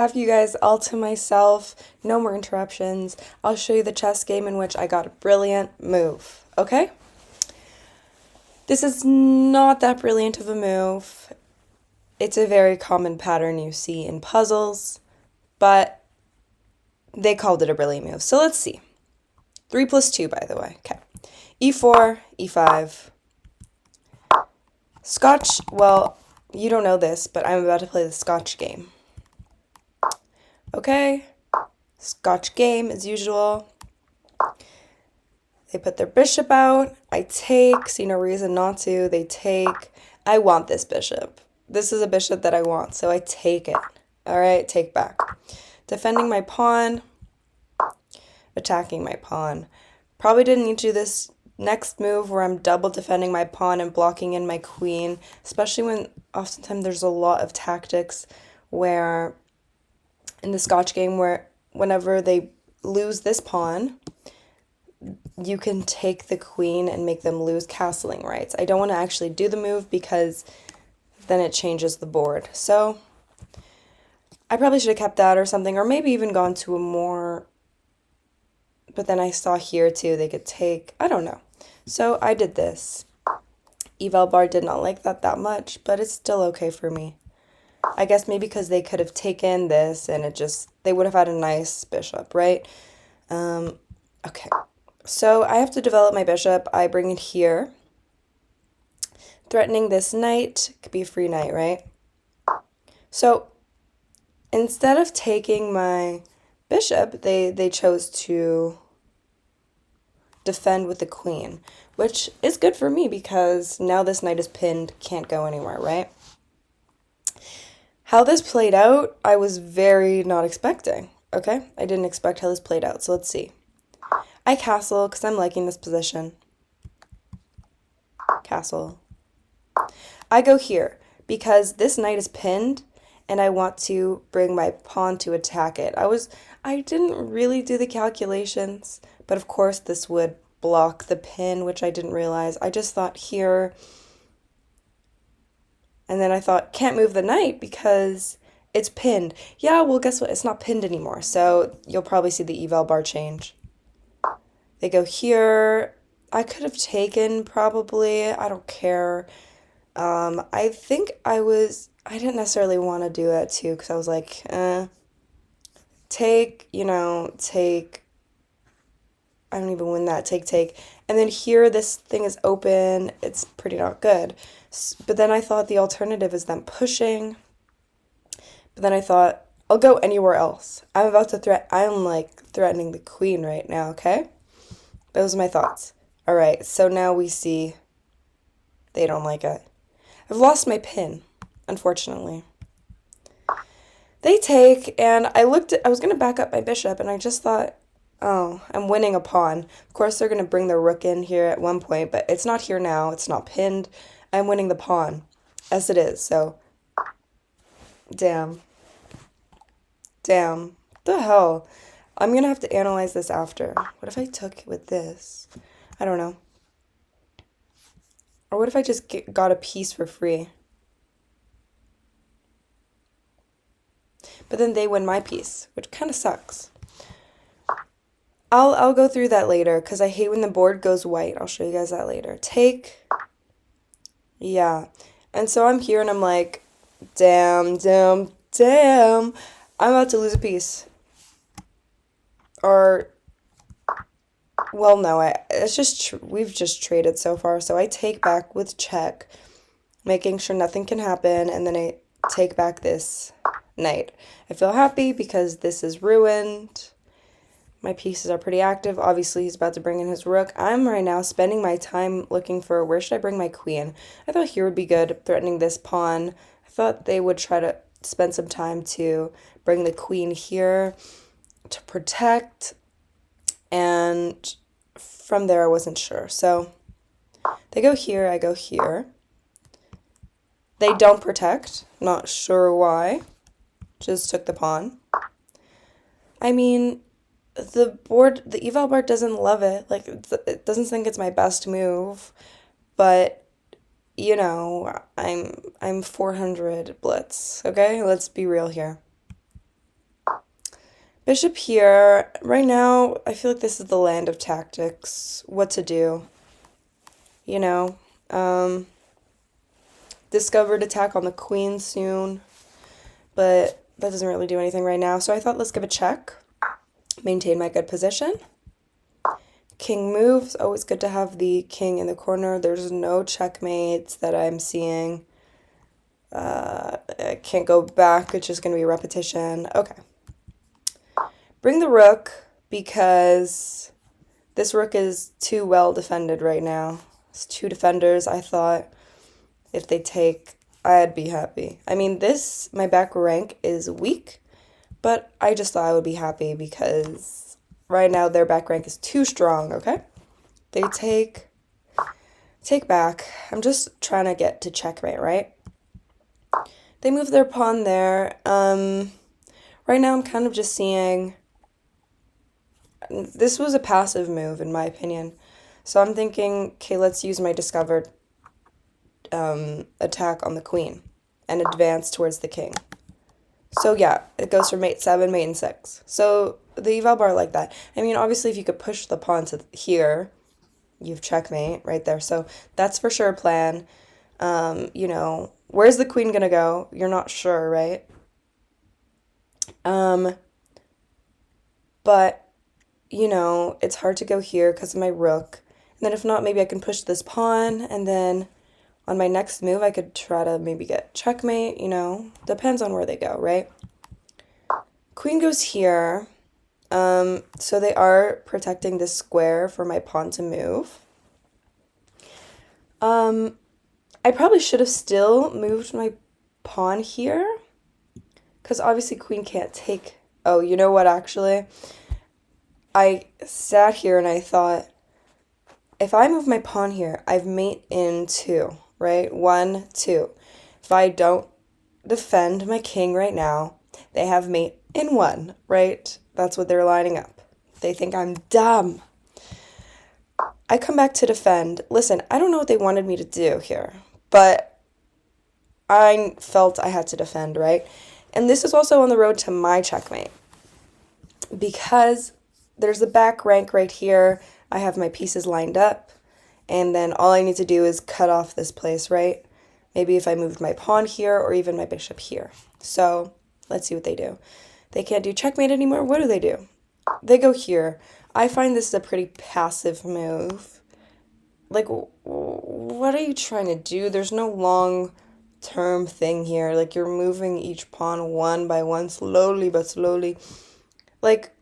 Have you guys all to myself, no more interruptions. I'll show you the chess game in which I got a brilliant move, okay? This is not that brilliant of a move. It's a very common pattern you see in puzzles, but they called it a brilliant move. So let's see. 3 plus 2, by the way. Okay. E4, E5. Scotch, well, you don't know this, but I'm about to play the Scotch game. Okay, Scotch game as usual. They put their bishop out. I take, see no reason not to. They take. I want this bishop. This is a bishop that I want, so I take it. All right, take back. Defending my pawn, attacking my pawn. Probably didn't need to do this next move where I'm double defending my pawn and blocking in my queen, especially when oftentimes there's a lot of tactics where in the Scotch game where whenever they lose this pawn, you can take the queen and make them lose castling rights. I don't want to actually do the move because then it changes the board. So I probably should have kept that or something, or maybe even gone to a more, but then I saw here too, they could take, I don't know. So I did this. Evalbar did not like that much, but it's still okay for me. I guess maybe because they could have taken this and they would have had a nice bishop, right? Okay. So I have to develop my bishop. I bring it here. Threatening this knight. Could be a free knight, right? So instead of taking my bishop, they chose to defend with the queen, which is good for me because now this knight is pinned, can't go anywhere, right? How this played out, I was very not expecting, okay? I didn't expect how this played out, so let's see. I castle because I'm liking this position. Castle. I go here because this knight is pinned and I want to bring my pawn to attack it. I didn't really do the calculations, but of course this would block the pin, which I didn't realize. I just thought here, and then I thought, can't move the knight because it's pinned. Yeah, well, guess what? It's not pinned anymore, so you'll probably see the eval bar change. They go here. I could have taken, probably. I don't care. I think I didn't necessarily want to do that too, because I was like, take, take. I don't even win that. Take. And then here, this thing is open. It's pretty not good. But then I thought the alternative is them pushing. But then I thought, I'll go anywhere else. I'm like threatening the queen right now, okay? Those are my thoughts. All right, so now we see they don't like it. I've lost my pin, unfortunately. They take, and I was going to back up my bishop, and I just thought, oh, I'm winning a pawn. Of course, they're going to bring their rook in here at one point, but it's not here now. It's not pinned. I'm winning the pawn, as it is, so damn. Damn. What the hell? I'm going to have to analyze this after. What if I took with this? I don't know. Or what if I just got a piece for free? But then they win my piece, which kind of sucks. I'll go through that later because I hate when the board goes white. I'll show you guys that later. Take. Yeah. And so I'm here and I'm like, damn. I'm about to lose a piece. Or, well, no, we've just traded so far. So I take back with check, making sure nothing can happen, and then I take back this knight. I feel happy because this is ruined. My pieces are pretty active. Obviously, he's about to bring in his rook. I'm right now spending my time looking for where should I bring my queen. I thought here would be good, threatening this pawn. I thought they would try to spend some time to bring the queen here to protect, and from there I wasn't sure. So they go here, I go here. They don't protect, not sure why. Just took the pawn. I mean, the eval bar doesn't love it. Like, it doesn't think it's my best move, but I'm 400 blitz, okay? Let's be real here. Bishop here. Right now, I feel like this is the land of tactics. What to do, you know? Um, Discovered attack on the queen soon, but that doesn't really do anything right now. So I thought let's give a check. Maintain my good position. King moves. Always good to have the king in the corner. There's no checkmates that I'm seeing. I can't go back. It's just going to be a repetition. Okay. Bring the rook because this rook is too well defended right now. It's two defenders. I thought if they take, I'd be happy. I mean, my back rank is weak, but I just thought I would be happy because right now their back rank is too strong, okay? They take back. I'm just trying to get to checkmate, right? They move their pawn there. Right now I'm kind of just seeing, this was a passive move in my opinion. So I'm thinking, okay, let's use my discovered attack on the queen and advance towards the king. So yeah, it goes for mate 7, mate and 6. So the eval bar like that. I mean, obviously if you could push the pawn to here, you've checkmate right there. So that's for sure a plan. Where's the queen gonna go? You're not sure, right? But, it's hard to go here because of my rook. And then if not, maybe I can push this pawn, and then on my next move, I could try to maybe get checkmate, Depends on where they go, right? Queen goes here. So they are protecting this square for my pawn to move. I probably should have still moved my pawn here, because obviously queen can't take. Oh, you know what, actually? I sat here and I thought, if I move my pawn here, I've mate in 2, right? 1, 2. If I don't defend my king right now, they have mate in 1, right? That's what they're lining up. They think I'm dumb. I come back to defend. Listen, I don't know what they wanted me to do here, but I felt I had to defend, right? And this is also on the road to my checkmate because there's a back rank right here. I have my pieces lined up, and then all I need to do is cut off this place, right? Maybe if I moved my pawn here or even my bishop here. So let's see what they do. They can't do checkmate anymore. What do? They go here. I find this is a pretty passive move. Like, what are you trying to do? There's no long-term thing here. Like, you're moving each pawn one by one, slowly but slowly. Like,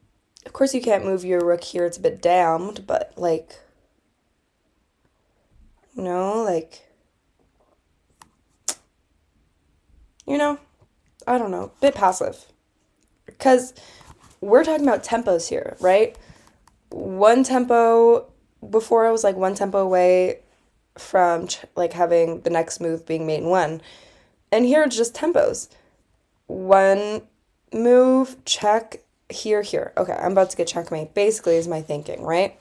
of course you can't move your rook here. It's a bit damned, but, like, I don't know. Bit passive. Because we're talking about tempos here, right? One tempo, before I was like one tempo away from like having the next move being mate in 1. And here it's just tempos. One move, check, here, here. Okay, I'm about to get checkmate, basically is my thinking, right?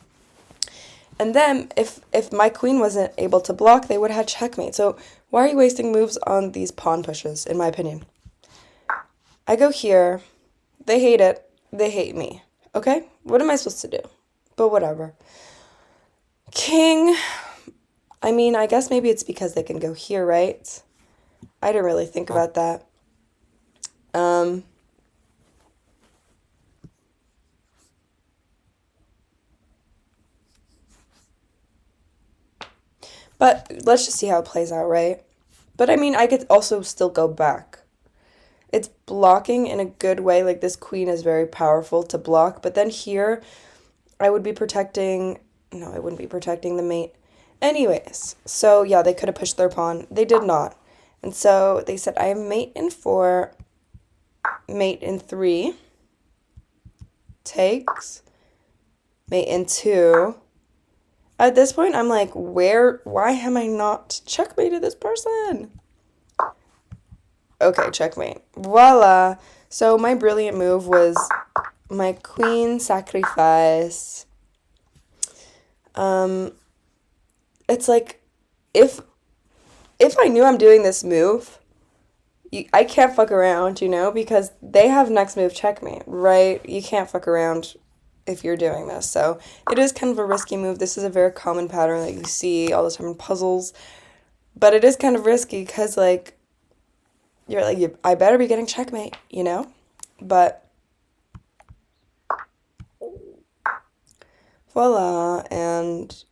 And then if my queen wasn't able to block, they would have had checkmate. So why are you wasting moves on these pawn pushes, in my opinion? I go here. They hate it. They hate me. Okay? What am I supposed to do? But whatever. King. I mean, I guess maybe it's because they can go here, right? I didn't really think about that. But let's just see how it plays out, right? But I mean, I could also still go back. It's blocking in a good way. Like, this queen is very powerful to block. But then here, I would be protecting... No, I wouldn't be protecting the mate. Anyways, so yeah, they could have pushed their pawn. They did not. And so they said, I have mate in 4, mate in 3, takes, mate in 2. At this point, I'm like, why am I not checkmated this person? Okay, checkmate. Voila. So my brilliant move was my queen sacrifice. It's like, if I knew I'm doing this move, I can't fuck around, you know, because they have next move checkmate, right? You can't fuck around if you're doing this. So it is kind of a risky move. This is a very common pattern that you see all the time in puzzles, but it is kind of risky because like you're like I better be getting checkmate, you know? But voila, and